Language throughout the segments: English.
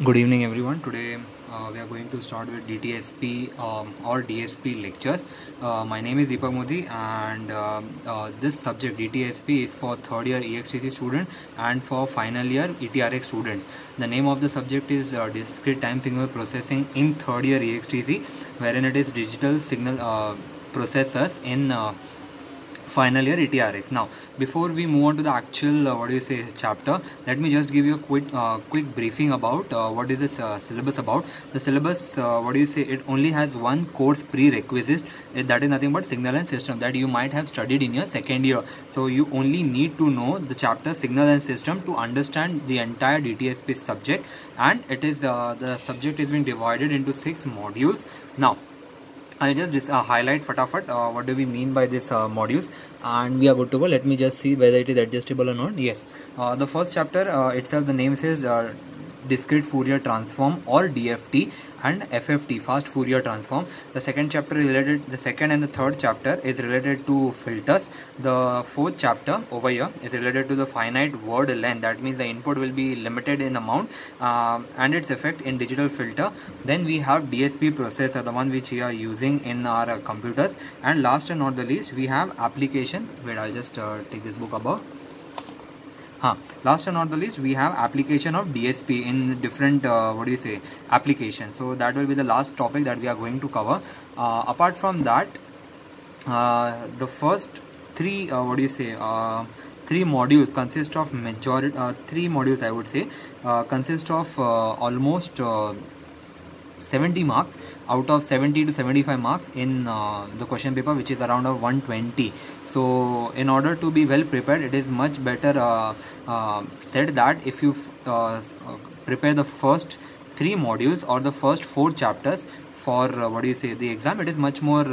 Good evening, everyone. Today we are going to start with DTSP or DSP lectures. My name is Deepak Modi, and this subject DTSP is for third year EXTC student and for final year ETRX students. The name of the subject is Discrete Time Signal Processing in third year EXTC, wherein it is digital signal processors in final year ETRX. Now, before we move on to the actual chapter, let me just give you a quick briefing about what is this syllabus about. The syllabus, it only has one course prerequisite, that is nothing but signal and system, that you might have studied in your second year. So you only need to know the chapter signal and system to understand the entire DTSP subject, and it is the subject is being divided into 6 modules. Now, I'll just highlight fatafat what do we mean by this modules, and we are good to go. Let me just see whether it is adjustable or not. Yes, the first chapter itself, the name says discrete Fourier transform or DFT and FFT, fast Fourier transform. The second chapter is related, the second and the third chapter is related to filters. The fourth chapter over here is related to the finite word length, that means the input will be limited in amount and its effect in digital filter. Then we have DSP processor, the one which we are using in our computers, and last and not the least we have application. Wait, I'll just take this book above. Last and not the least, we have application of DSP in different applications. So that will be the last topic that we are going to cover. Apart from that, the first three three modules consist of three modules, I would say, consist of almost 70 marks out of 70 to 75 marks in the question paper, which is around 120. So in order to be well prepared, it is much better said that if you prepare the first 3 modules or the first 4 chapters for the exam, it is much more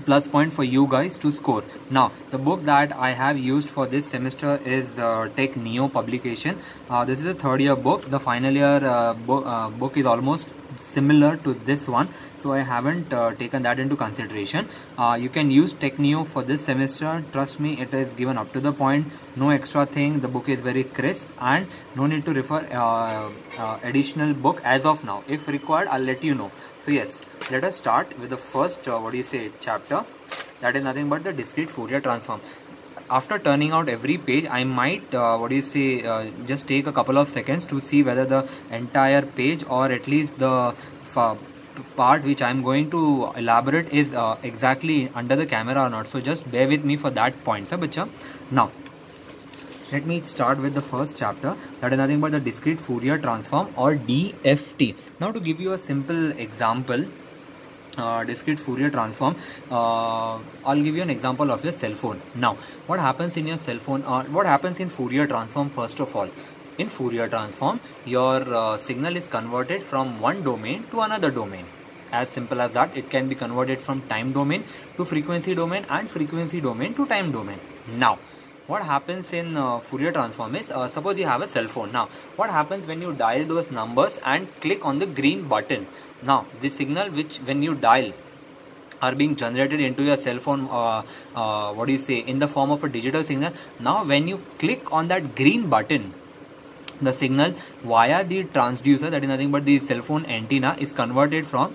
plus point for you guys to score. Now, the book that I have used for this semester is Tech Neo publication. This is a third year book. The final year book is almost similar to this one, so I haven't taken that into consideration. You can use Tech Neo for this semester. Trust me, it is given up to the point, no extra thing. The book is very crisp and no need to refer additional book as of now. If required, I'll let you know. So yes, let us start with the first chapter, that is nothing but the discrete Fourier transform. After turning out every page, I might just take a couple of seconds to see whether the entire page or at least the part which I am going to elaborate is exactly under the camera or not. So just bear with me for that point, sir, bacha. Now, let me start with the first chapter, that is nothing but the discrete Fourier transform or DFT. Now, to give you a simple example, discrete Fourier transform, I'll give you an example of your cell phone. Now, what happens in your cell phone, what happens in Fourier transform? First of all, in Fourier transform, your signal is converted from one domain to another domain. As simple as that. It can be converted from time domain to frequency domain and frequency domain to time domain. Now, what happens in Fourier transform is, suppose you have a cell phone. Now, what happens when you dial those numbers and click on the green button? Now, the signal which when you dial are being generated into your cell phone, in the form of a digital signal. Now, when you click on that green button, the signal via the transducer, that is nothing but the cell phone antenna, is converted from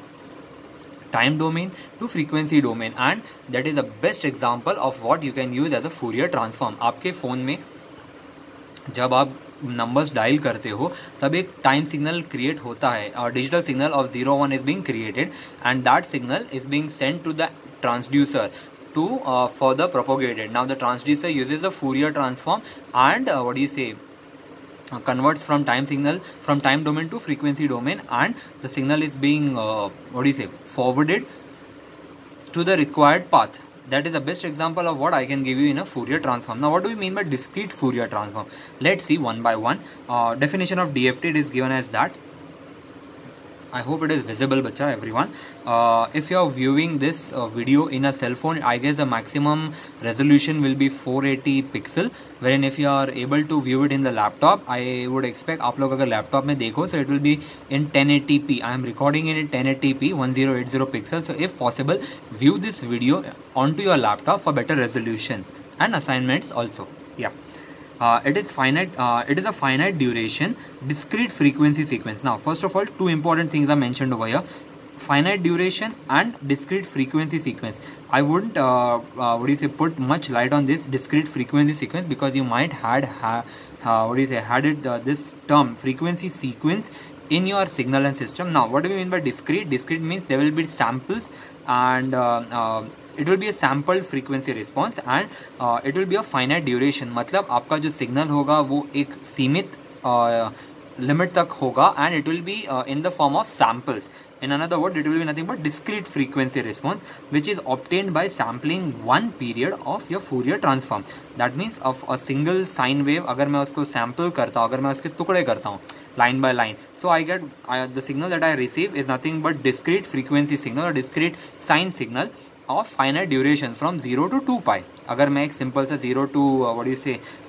time domain to frequency domain, and that is the best example of what you can use as a Fourier transform. आपके phone में जब आप numbers dial करते हो तब एक time signal create होता है, और digital signal of 01 is being created, and that signal is being sent to the transducer to further propagated. Now the transducer uses the Fourier transform and converts from time signal from time domain to frequency domain, and the signal is being forwarded to the required path. That is the best example of what I can give you in a Fourier transform. Now, what do we mean by discrete Fourier transform? Let's see one by one. Definition of DFT, it is given as that. I hope it is visible, bacha, everyone. If you are viewing this video in a cell phone, I guess the maximum resolution will be 480 pixel, wherein if you are able to view it in the laptop, I would expect आप लोग अगर laptop में देखो, so it will be in 1080p. I am recording it in 1080p 1080 pixels. So if possible, view this video onto your laptop for better resolution and assignments also. Yeah. It is finite. It is a finite duration discrete frequency sequence. Now, first of all, two important things are mentioned over here: finite duration and discrete frequency sequence. I wouldn't put much light on this discrete frequency sequence, because you might had this term frequency sequence in your signal and system. Now, what do we mean by discrete? Discrete means there will be samples, and it will be a sampled frequency response, and it will be a finite duration. मतलब आपका जो signal होगा वो एक सीमित limit तक होगा, and it will be in the form of samples. In another word, it will be nothing but discrete frequency response, which is obtained by sampling one period of your Fourier transform. That means of a single sine wave, अगर मैं उसको sample करता हूँ, अगर मैं उसके टुकड़े करता हूँ line by line, so I get the signal that I receive is nothing but discrete frequency signal or discrete sine signal of finite duration from 0 to 2 pi. अगर मैं एक सिंपल सा 0 to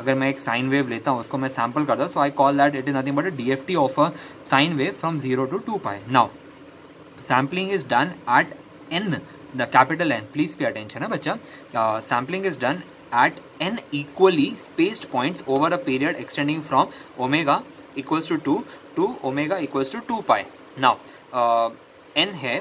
अगर मैं एक साइन वेव लेता हूँ, उसको मैं सैम्पल करता हूँ, so I call that it is nothing but a DFT of a sine wave from 0 to 2 pi. Now, sampling is done at n, the capital N. Please pay attention, है बच्चा. Sampling is done at n equally spaced points over a period extending from omega equals to 2 to omega equals to 2 pi. Now, n है,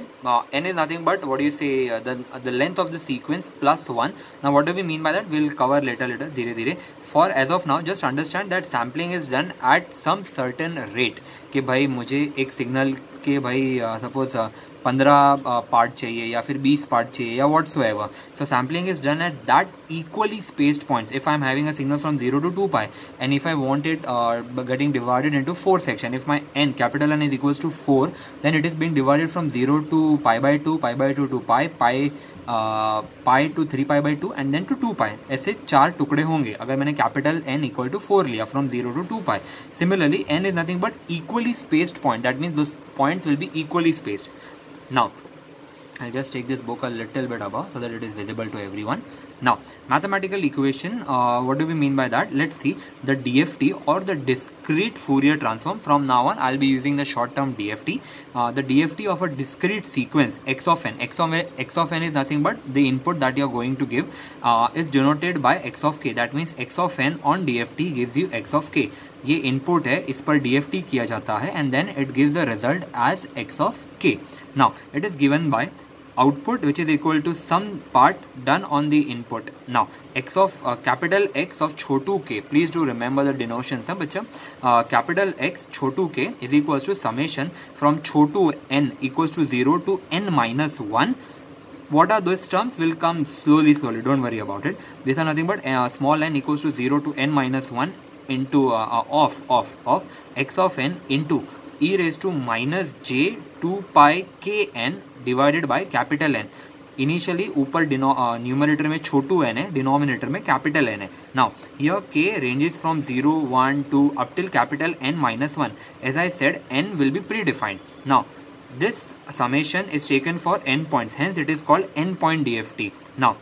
n is nothing but the length of the sequence plus 1. Now, what do we mean by that? We'll cover later धीरे धीरे. For as of now, just understand that sampling is done at some certain rate. कि भाई मुझे एक signal के भाई suppose 15 part चाहिए या फिर 20 पार्ट चाहिए या whatsoever. So sampling is done at that equally spaced points. If I am having a signal from 0 to 2 pi, and if I want it getting divided into 4 sections, if my n, capital N is equals to 4, then it is being divided from 0 to pi by 2, pi by 2 to pi, pi to 3 pi by 2 and then to 2 pi. ऐसे 4 टुकड़े होंगे अगर मैंने capital N equal to 4 लिया from 0 to 2 pi. Similarly, n is nothing but equally spaced point. That means those points will be equally spaced. Now, I'll just take this book a little bit above so that it is visible to everyone. Now, mathematical equation, what do we mean by that? Let's see the DFT or the discrete Fourier transform. From now on, I'll be using the short term DFT. The DFT of a discrete sequence x of n. X of n is nothing but the input that you're going to give is denoted by x of k. That means x of n on DFT gives you x of k. ये input है, इस पर DFT किया जाता है, and then it gives the result as x of k. Now, it is given by output which is equal to some part done on the input. Now, x of capital X of Chhotu k, please do remember the denotions है बच्चा. Capital X Chhotu k is equals to summation from Chhotu n equals to 0 to n minus 1. What are those terms? Will come slowly, don't worry about it. These are nothing but small n equals to 0 to n minus 1 into of x of n into e raised to minus j 2 pi k n divided by capital N. Initially ऊपर numerator में छोटू n है, denominator में capital n है. Now here k ranges from 0, 1, 2 up till capital N minus 1. As I said, n will be predefined. Now this summation is taken for n points, hence it is called n point DFT. Now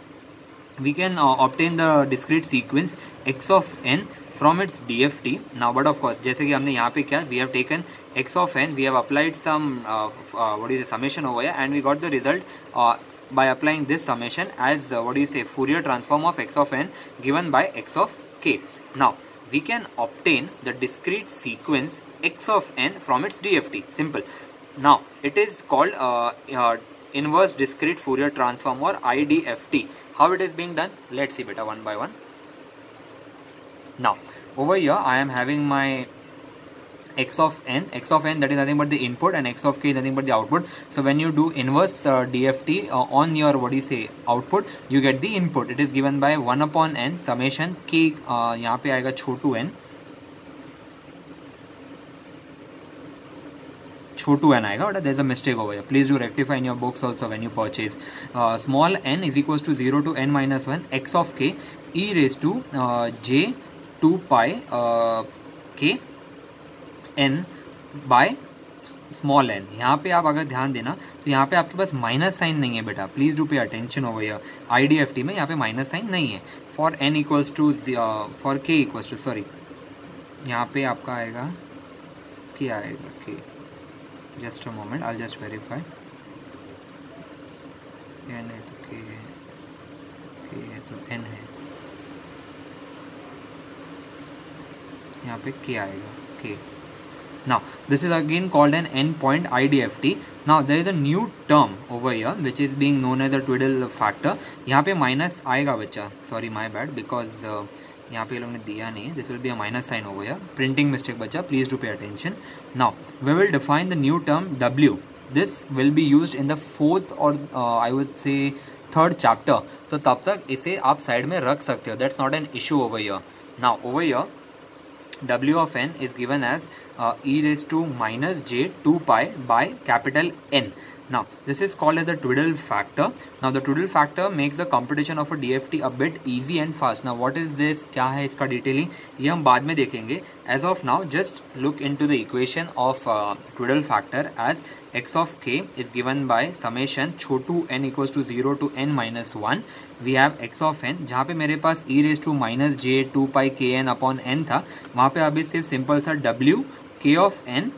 we can obtain the discrete sequence x of n from its DFT. Now, but of course, जैसे कि हमने यहाँ पे क्या, we have taken x of n, we have applied some summation over here, and we got the result by applying this summation as Fourier transform of x of n given by x of k. Now, we can obtain the discrete sequence x of n from its DFT. Simple. Now, it is called inverse discrete Fourier transform or IDFT. How it is being done? Let's see beta one by one. Now, over here I am having my x of n that is nothing but the input, and x of k is nothing but the output. So when you do inverse DFT on your output, you get the input. It is given by 1 upon n summation k, यहाँ पे आएगा छोटू n, छोटू n आएगा, but there is a mistake over here. Please do rectify in your books also when you purchase. Small n is equals to 0 to n minus 1 x of k e raised to j 2 pi k n by small n. यहाँ पे आप अगर ध्यान देना तो यहाँ पे आपके पास माइनस साइन नहीं है बेटा. Please do pay attention over here. IDFT में यहाँ पे माइनस साइन नहीं है. For n equals to for k equals to यहाँ पे आपका आएगा क्या आएगा k. Just a moment, I just verify. n है तो k है, k है तो n है. यहाँ पे k आएगा, k. Now this is again called an endpoint IDFT. Now there is a new term over here which is being known as a twiddle factor. यहाँ पे माइनस आएगा बच्चा, सॉरी माय बैड, बिकॉज यहाँ पे ये लोग ने दिया नहीं. This will be a minus sign over here, printing mistake बच्चा, please do pay attention. Now we will define the new term W. This will be used in the fourth or I would say third chapter. So तब तक इसे आप side में रख सकते हो, that's not an issue over here. Now over here W of n is given as e raised to minus j 2 pi by capital N. Now this is called as the twiddle factor. Now the twiddle factor makes the computation of a DFT a bit easy and fast. Now what is this, क्या है इसका detailing, ये हम बाद में देखेंगे. As of now just look into the equation of twiddle factor as x of k is given by summation Chhotu n equals to 0 to n minus 1. We have x of n, जहाँ पे मेरे पास e raised to minus j 2 pi kn upon n था, वहाँ पे अभी सिर्फ simple सा w k of n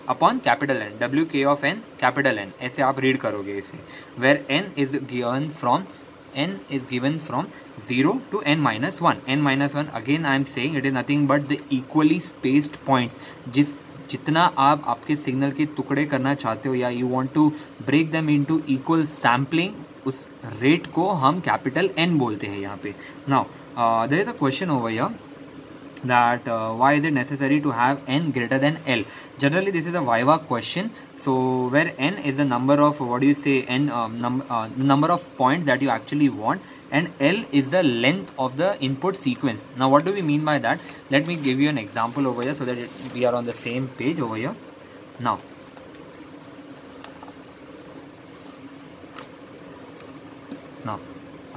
upon capital n, w k of n capital n, ऐसे आप रीड करोगे इसे. Where n is given from 0 to n minus 1. n minus 1 again I am saying it is nothing but the equally spaced points. जितना आप आपके signal के टुकड़े करना चाहते हो या you want to break them into equal sampling, उस रेट को हम कैपिटल n बोलते हैं यहाँ पे. Now there is a question over here that why is it necessary to have n greater than L. Generally this is a Viva question, so where n is the number of, what do you say, n number of points that you actually want, and L is the length of the input sequence. Now what do we mean by that? Let me give you an example over here so that we are on the same page over here. Now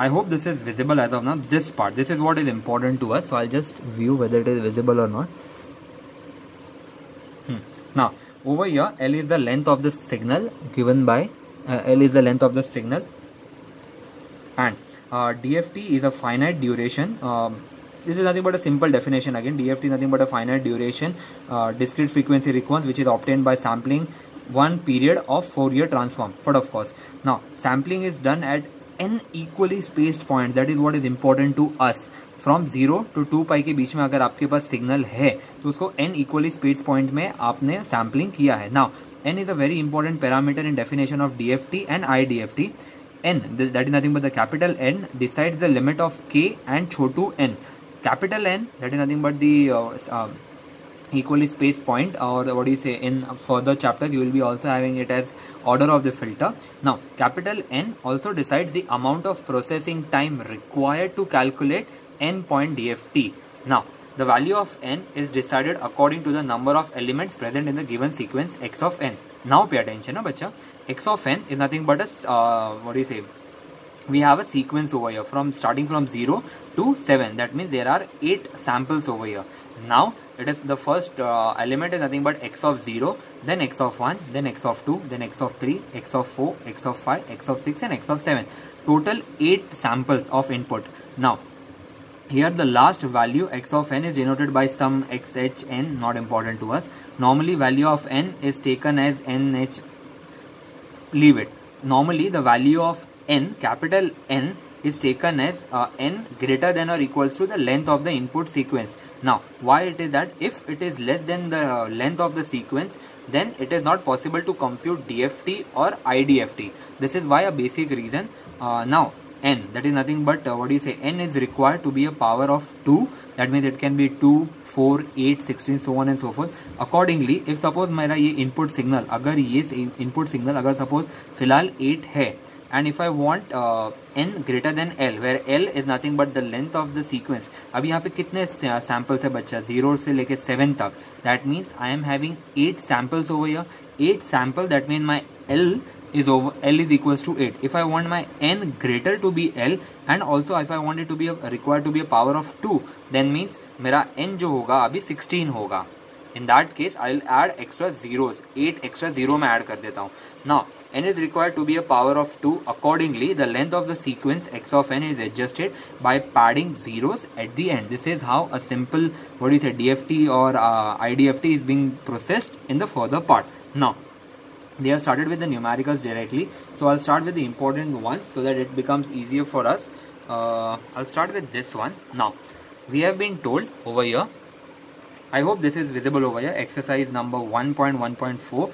I hope this is visible as of now. This part, this is what is important to us, so I'll just view whether it is visible or not. Now over here L is the length of the signal given by L is the length of the signal, and DFT is a finite duration. This is nothing but a simple definition. Again, DFT is nothing but a finite duration discrete frequency response which is obtained by sampling one period of Fourier transform. But of course, now sampling is done at n equally spaced point. That is what is important to us. From 0 to 2 pi के बीच में अगर आपके पास signal है तो उसको n equally spaced point में आपने sampling किया है. Now n is a very important parameter in definition of DFT and IDFT. n, that is nothing but the capital N, decides the limit of k and Chhotu n. Capital N, that is nothing but the equally spaced point, or what do you say, in further chapters you will be also having it as order of the filter. Now capital N also decides the amount of processing time required to calculate n point DFT. Now the value of n is decided according to the number of elements present in the given sequence x of n. Now pay attention na bacha, x of n is nothing but a what do you say, we have a sequence over here from starting from 0 to 7. That means there are 8 samples over here. Now it is the first element is nothing but x of 0, then x of 1, then x of 2, then x of 3, x of 4, x of 5, x of 6 and x of 7. Total 8 samples of input. Now here the last value x of n is denoted by some xhn, not important to us. Normally value of n is taken as nh, leave it. Normally the value of n, capital N, is taken as n greater than or equals to the length of the input sequence. Now why it is that? If it is less than the length of the sequence, then it is not possible to compute DFT or IDFT. This is why a basic reason. Now n, that is nothing but what do you say, n is required to be a power of 2. That means it can be 2, 4, 8, 16, so on and so forth. Accordingly, if suppose मेरा ये input signal, अगर ये input signal अगर suppose फिलहाल 8 है, and if I want n greater than L, where L is nothing but the length of the sequence. अभी यहाँ पे कितने samples है बच्चा, 0 से लेके 7 तक. That means I am having 8 samples over here. 8 sample, that means my L is equals to 8. If I want my n greater to be L, and also if I want it to be required to be a power of 2, then means मेरा n जो होगा अभी 16 होगा. In that case, I'll add extra zeros. 8 extra 0 मैं add कर देता हूँ. Now, n is required to be a power of 2. Accordingly, the length of the sequence x of n is adjusted by padding zeros at the end. This is how a simple, what do you say, DFT or IDFT is being processed in the further part. Now, they have started with the numericals directly. So, I'll start with the important ones so that it becomes easier for us. I'll start with this one. Now, we have been told over here I hope this is visible over here. Exercise number 1.1.4.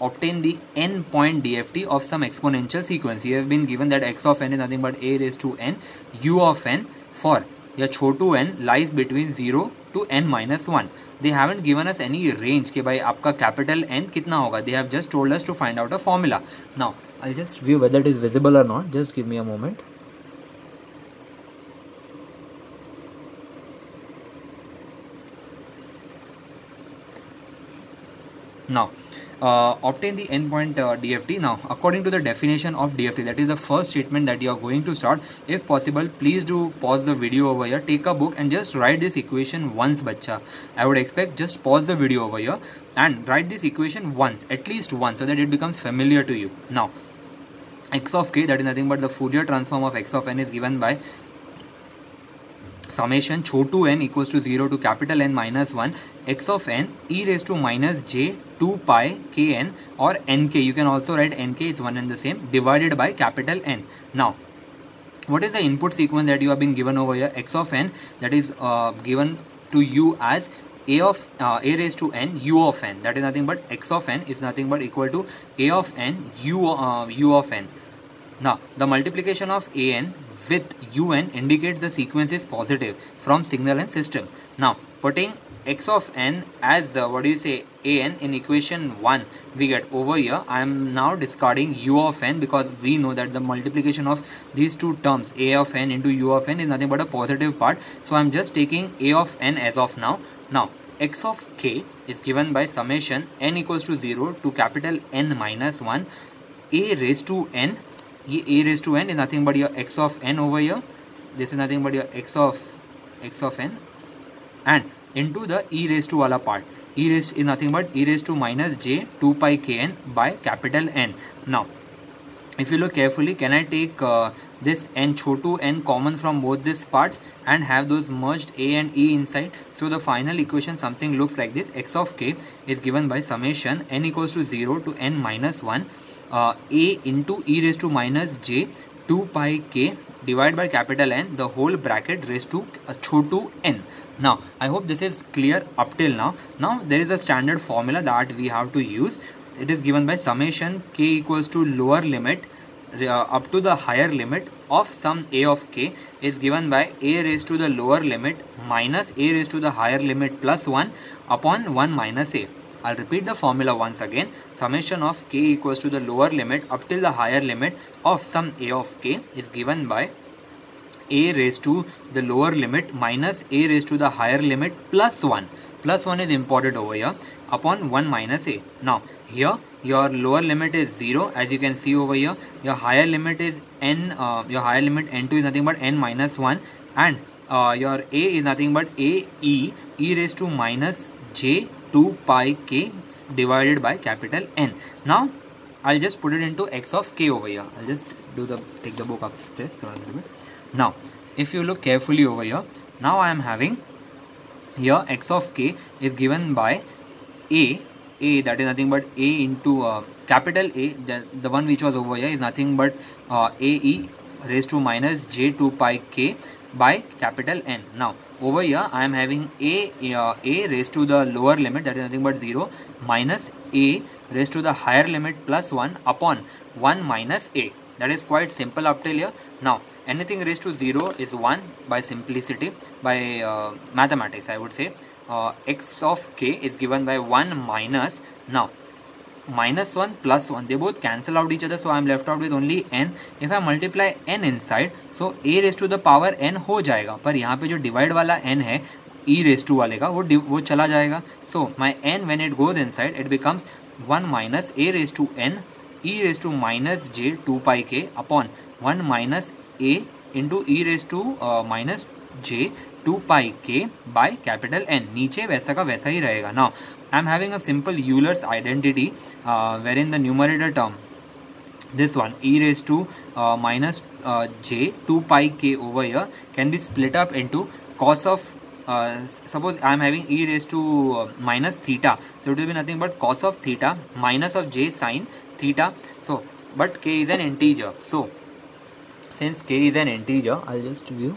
Obtain the n point DFT of some exponential sequence. You have been given that x of n is nothing but a raised to n u of n for your Chhotu n lies between 0 to n minus 1. They haven't given us any range कि भाई आपका capital N कितना होगा. They have just told us to find out a formula. Now I'll just view whether it is visible or not. Just give me a moment. Now obtain the endpoint DFT. Now according to the definition of DFT, that is the first statement that you are going to start. If possible, please do pause the video over here, take a book and just write this equation once, bacha. I would expect just pause the video over here and write this equation once, at least once, so that it becomes familiar to you. Now x of k, that is nothing but the Fourier transform of x of n, is given by summation Chhotu n equals to 0 to capital N minus 1 x of n e raised to minus j 2 pi kn or nk. You can also write nk, it's one and the same, divided by capital N. Now what is the input sequence that you have been given over here? X of n, that is given to you as a raised to n u of n, that is nothing but x of n is nothing but equal to a of n u of n. Now the multiplication of an with un indicates the sequence is positive from signal and system. Now putting x of n as an in equation 1, we get over here, I am now discarding u of n because we know that the multiplication of these two terms a of n into u of n is nothing but a positive part. So I am just taking a of n as of now. Now x of k is given by summation n equals to 0 to capital N minus 1 a raised to n. A raised to n is nothing but your x of n over here. This is nothing but your x of n, and into the e raised to wala part. E raised is nothing but e raised to minus j 2 pi kn by capital N. Now if you look carefully, can I take this n Chhotu n common from both these parts and have those merged a and e inside? So the final equation something looks like this. X of k is given by summation n equals to 0 to n minus 1 a into e raised to minus j 2 pi k divided by capital N, the whole bracket raised to Chhotu n. Now I hope this is clear up till now. Now there is a standard formula that we have to use. It is given by summation k equals to lower limit up to the higher limit of sum a of k is given by a raised to the lower limit minus a raised to the higher limit plus 1 upon 1 minus a. I'll repeat the formula once again. Summation of k equals to the lower limit up till the higher limit of sum a of k is given by a raised to the lower limit minus a raised to the higher limit plus 1. Plus 1 is imported over here upon 1 minus a. Now here your lower limit is 0, as you can see over here. Your higher limit is n, your higher limit n2 is nothing but n minus 1, and your a is nothing but e raised to minus j 2 pi k divided by capital N. Now I'll just put it into x of k over here. I'll just take the book upstairs. Now if you look carefully over here, now I am having here x of k is given by a, that is nothing but a into capital A, the one which was over here is nothing but ae raised to minus j 2 pi k by capital N. Now over here I am having a raised to the lower limit, that is nothing but 0, minus a raised to the higher limit plus 1 upon 1 minus a. That is quite simple up till here. Now anything raised to 0 is 1 by simplicity, by mathematics I would say. X of k is given by 1 minus, now minus 1 plus 1, they both cancel out each other, so I am left out with only n. If I multiply n inside, so a raised to the power n हो जाएगा, पर यहाँ पे जो divide वाला n है e raised to वाले का वो चला जाएगा. So my n when it goes inside, it becomes 1 minus a raised to n e raised to minus j 2 pi k upon 1 minus a into e raised to minus j 2 pi k by capital N. नीचे वैसा का वैसा ही रहेगा. Now I am having a simple Euler's identity wherein the numerator term, this one e raised to minus j 2 pi k over here, can be split up into cos of suppose I am having e raised to minus theta, so it will be nothing but cos of theta minus of j sin theta. So but k is an integer, so since k is an integer, I'll just view.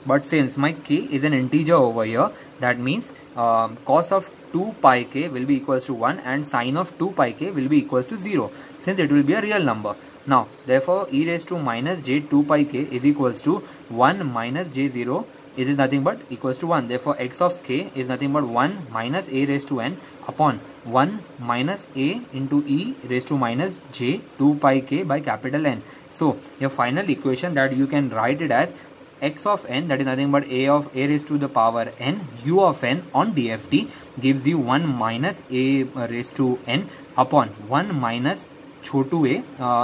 but since my k is an integer over here, that means cos of 2 pi k will be equals to 1 and sine of 2 pi k will be equals to 0, since it will be a real number. Now therefore e raised to minus j 2 pi k is equals to 1 minus j0 is nothing but equals to 1. Therefore x of k is nothing but 1 minus a raised to n upon 1 minus a into e raised to minus j 2 pi k by capital N. So your final equation that you can write it as x of n, that is nothing but a of a raised to the power n u of n on DFT gives you 1 minus a raised to n upon 1 minus Chhotu a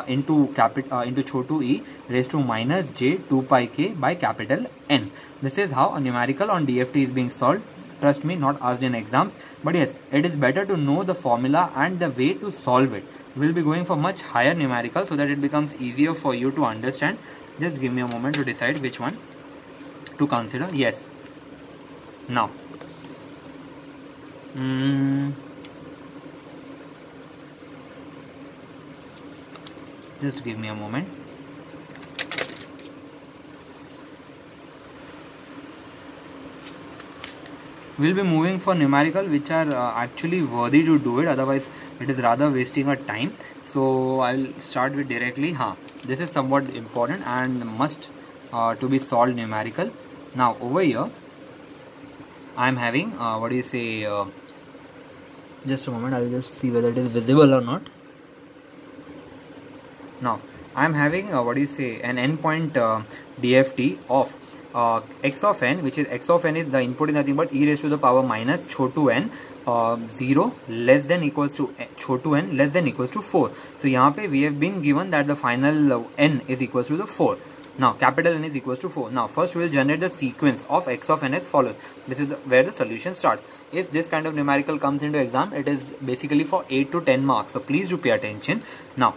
into Chhotu e raised to minus j 2 pi k by capital N. This is how a numerical on DFT is being solved. Trust me, not asked in exams, but yes, it is better to know the formula and the way to solve it. We'll be going for much higher numerical so that it becomes easier for you to understand. Just give me a moment to decide which one to consider. Yes. Now, just give me a moment. We'll be moving for numerical which are actually worthy to do it, otherwise it is rather wasting our time. So I'll start with directly. This is somewhat important and must to be solved numerical. Now over here I'm having just a moment, I'll just see whether it is visible or not. Now I'm having an endpoint DFT of x of n, which is x of n is the input is nothing but e raised to the power minus Chhotu n 0 less than equals to Chhotu n less than equals to 4. So यहाँ पे we have been given that the final n is equals to the 4. Now capital N is equals to 4. Now first we will generate the sequence of x of n as follows. This is where the solution starts. If this kind of numerical comes into exam, it is basically for 8 to 10 marks. So please do pay attention. Now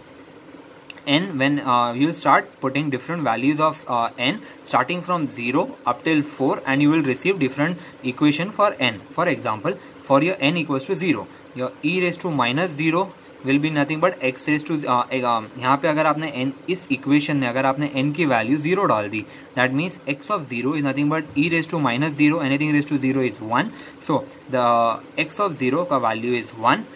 n, when you will start putting different values of n starting from 0 up till 4, and you will receive different equation for n. For example, for your n equals to 0, your e raised to minus 0 will be nothing but x raised to यहाँ पे अगर आपने n इस equation में अगर आपने n की value 0 डाल दी, that means x of 0 is nothing but e raised to minus 0, anything raised to 0 is 1. So the x of 0 का value is 1.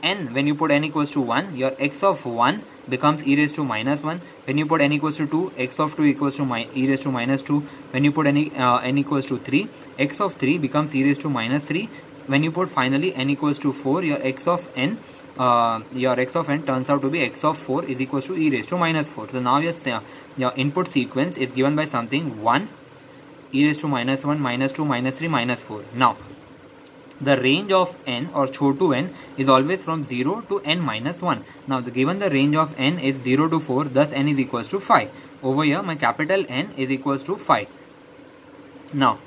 n, when you put n equals to 1, your x of 1 becomes e raised to minus 1. When you put n equals to 2, x of 2 equals to e raised to minus 2. When you put n equals to 3, x of 3 becomes e raised to minus 3. When you put finally n equals to 4, your x of n turns out to be x of 4 is equals to e raised to minus 4. So now your input sequence is given by something 1, e raised to minus 1, minus 2, minus 3, minus 4. Now the range of n or Chhotu n is always from 0 to n minus 1. Now given the range of n is 0 to 4, thus n is equals to 5. Over here my capital N is equals to 5. Now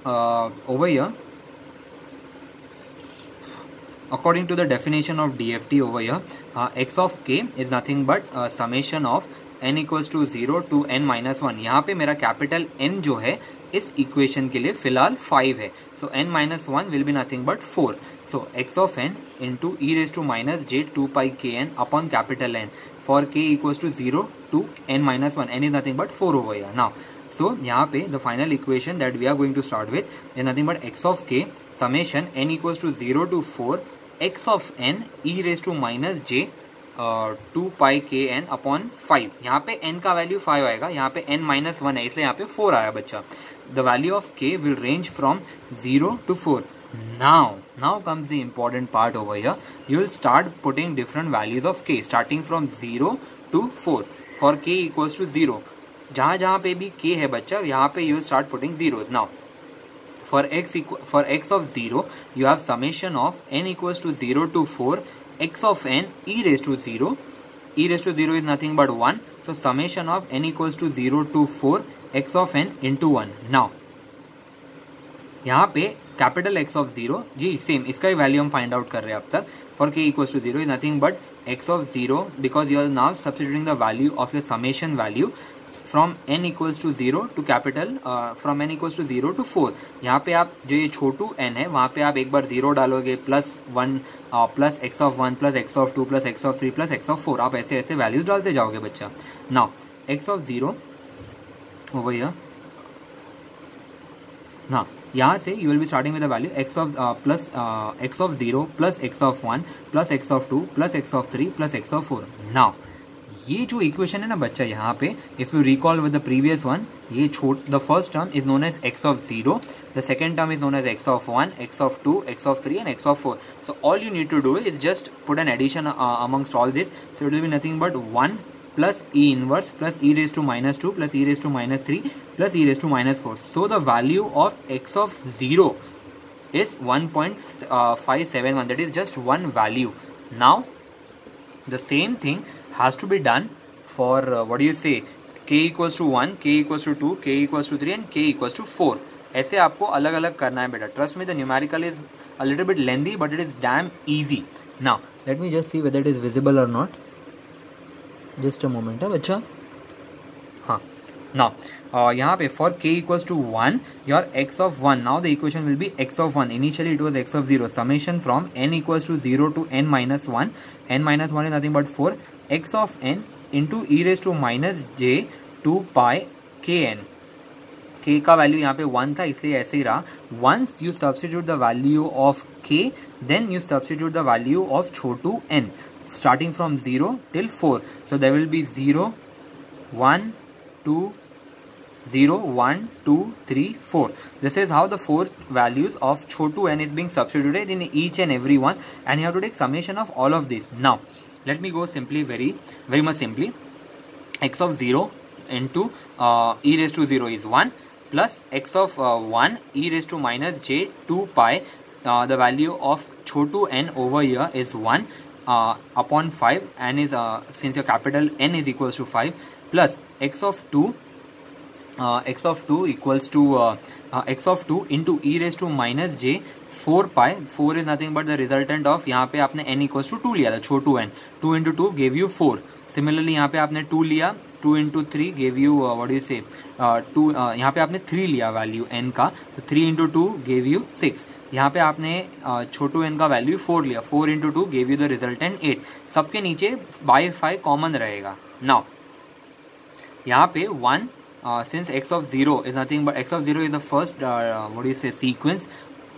over here, according to the definition of DFT over here, x of k is nothing but summation of n equals to 0 to n minus 1. यहाँ पे मेरा capital N जो है इस equation के लिए फिलहाल 5 है. So n minus 1 will be nothing but 4. So x of n into e raised to minus j 2 pi kn upon capital N for k equals to 0 to n minus 1. N is nothing but 4 over here. Now so यहाँ पे the final equation that we are going to start with is nothing but x of k summation n equals to 0 to 4 x of n e raised to minus j 2 pi k n upon 5. यहाँ पे n का value 5 आएगा, यहाँ पे n minus 1 है इसलिए यहाँ पे 4 आया बच्चा. The value of k will range from 0 to 4. Now comes the important part over here. You will start putting different values of k starting from 0 to 4. For k equals to 0, जहाँ पे भी k है बच्चा, यहाँ पे you will start putting zeros. Now for x of 0, you have summation of n equals to 0 to 4 x of n e raised to 0. E raised to 0 is nothing but 1. So summation of n equals to 0 to 4 x of n into 1. Now यहाँ पे capital x of 0 जी same इसका ही value हम find out कर रहे हैं अब तक. For k equals to 0 is nothing but x of 0 because you are now substituting the value of your summation value from n equals to 0 to capital from n equals to 0 to 4. यहाँ पे आप जो ये छोटू n है वहाँ पे आप एक बार 0 डालोगे plus 1 plus x of 1 plus x of 2 plus x of 3 plus x of 4. आप ऐसे ऐसे वैल्यूज डालते जाओगे बच्चा. Now x of 0 over here, Now यहाँ से you will be starting with the value x of plus x of 0 plus x of 1 plus x of 2 plus x of 3 plus x of 4. Now ये जो equation है ना बच्चा यहाँ पे, if you recall with the previous one, ये the first term is known as x of 0, the second term is known as x of 1, x of 2, x of 3 and x of 4. So all you need to do is just put an addition amongst all this. So it will be nothing but 1 plus e inverse plus e raised to minus 2 plus e raised to minus 3 plus e raised to minus 4. So the value of x of 0 is 1.571. That is just one value. Now the same thing has to be done for what do you say, k equals to 1, k equals to 2, k equals to 3 and k equals to 4. ऐसे आपको अलग अलग करना है बेटा. Trust me, the numerical is a little bit lengthy but it is damn easy. Now let me just see whether it is visible or not. Just a moment है बच्चा. हाँ, now यहाँ पे for k equals to 1, your x of 1, now the equation will be x of 1. Initially it was x of 0. Summation from n equals to 0 to n minus 1. n minus 1 is nothing but 4. x of n into e raised to minus j 2 pi kn. k का value यहाँ पे 1 था इसलिए ऐसे ही रहा. Once you substitute the value of k, then you substitute the value of Chhotu n, starting from 0 till 4. So there will be 0, 1, 2, 0, 1, 2, 3, 4. This is how the four values of Chhotu n is being substituted in each and every one, and you have to take summation of all of this. Now let me go simply, very much simply. X of 0 into e raised to 0 is 1 plus x of 1 e raised to minus j 2 pi, the value of Chhotu n over here is 1 upon 5, and is since your capital N is equals to 5, plus x of 2 equals to x of 2 into e raised to minus j 4 pi. 4 is nothing but the resultant of, यहाँ पे आपने n equals to 2 लिया था, छोटू n. 2 into 2 gave you 4. Similarly यहाँ पे आपने 2 लिया, 2 into 3 gave you what do you say 2. यहाँ पे आपने 3 लिया वैल्यू n का, तो 3 into 2 gave you 6. यहाँ पे आपने छोटू n का वैल्यू 4 लिया, 4 into 2 gave you the resultant 8. सबके नीचे by 5 कॉमन रहेगा. Now यहाँ पे 1, since x of 0 is nothing but x of 0 is the first what do you say sequence,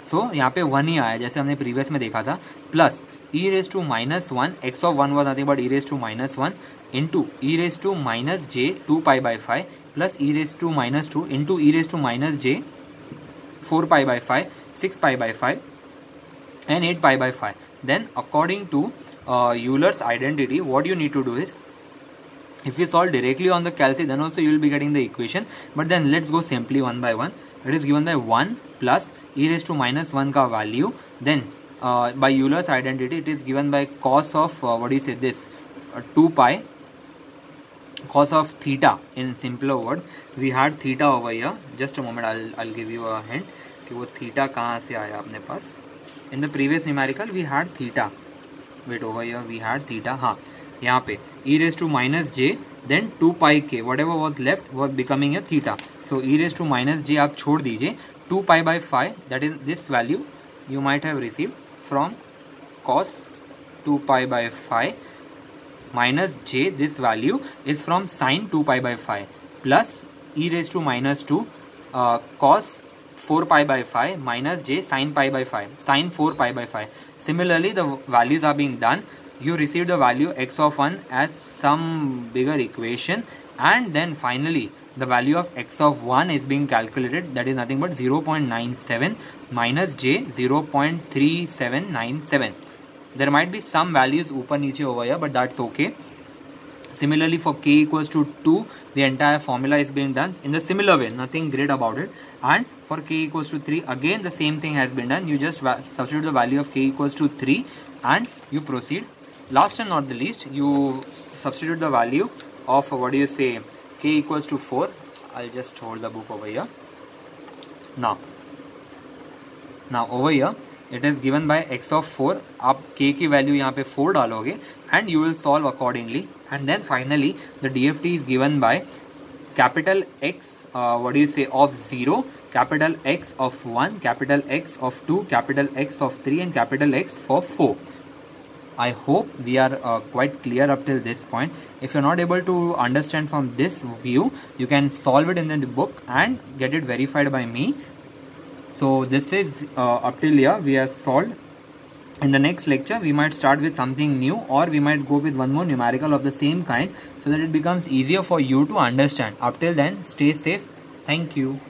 so यहाँ पे 1 ही आया जैसे हमने प्रीवियस में देखा था, plus e raised to minus 1, x of 1 was nothing but e raised to minus 1 into e raised to minus j 2 pi by 5 plus e raised to minus 2 into e raised to minus j 4 pi by 5, 6 pi by 5 and 8 pi by 5. Then according to Euler's identity, what you need to do is, if you solve directly on the calci, then also you will be getting the equation, but then let's go simply one by one. It is given by 1 plus e raised to minus 1 का value, then by Euler's identity it is given by cos of what do you say this 2 pi cos of theta. In simpler words, we had theta over here. Just a moment, I'll give you a hint कि वो theta कहाँ से आया अपने पास. In the previous numerical we had theta. Wait, over here we had theta. हाँ, यहाँ पे e raised to minus j, then 2 pi k, whatever was left was becoming a theta. So e raised to minus j आप छोड़ दीजिए, 2 pi by 5, that is this value you might have received from cos 2 pi by 5 minus j, this value is from sin 2 pi by 5 plus e raised to minus 2 cos 4 pi by 5 minus j sin pi by 5, sin 4 pi by 5. Similarly, the values are being done. You receive the value x of 1 as some bigger equation, and then finally the value of x of 1 is being calculated, that is nothing but 0.97 minus j 0.3797. There might be some values ऊपर नीचे over here, but that's okay. Similarly, for k equals to 2, the entire formula is being done in the similar way, nothing great about it. And for k equals to 3, again the same thing has been done. You just substitute the value of k equals to 3 and you proceed. Last and not the least, you substitute the value of what do you say k equals to 4. I'll just hold the book over here. Now over here it is given by x of 4. आप k की value यहाँ पे 4 डालोगे and you will solve accordingly. And then finally the DFT is given by capital X what do you say of 0, capital X of 1, capital X of 2, capital X of 3 and capital X for 4. I hope we are quite clear up till this point. If you're not able to understand from this view, you can solve it in the book and get it verified by me. So this is up till here we have solved. In the next lecture we might start with something new, or we might go with one more numerical of the same kind, so that it becomes easier for you to understand. Up till then, stay safe. Thank you.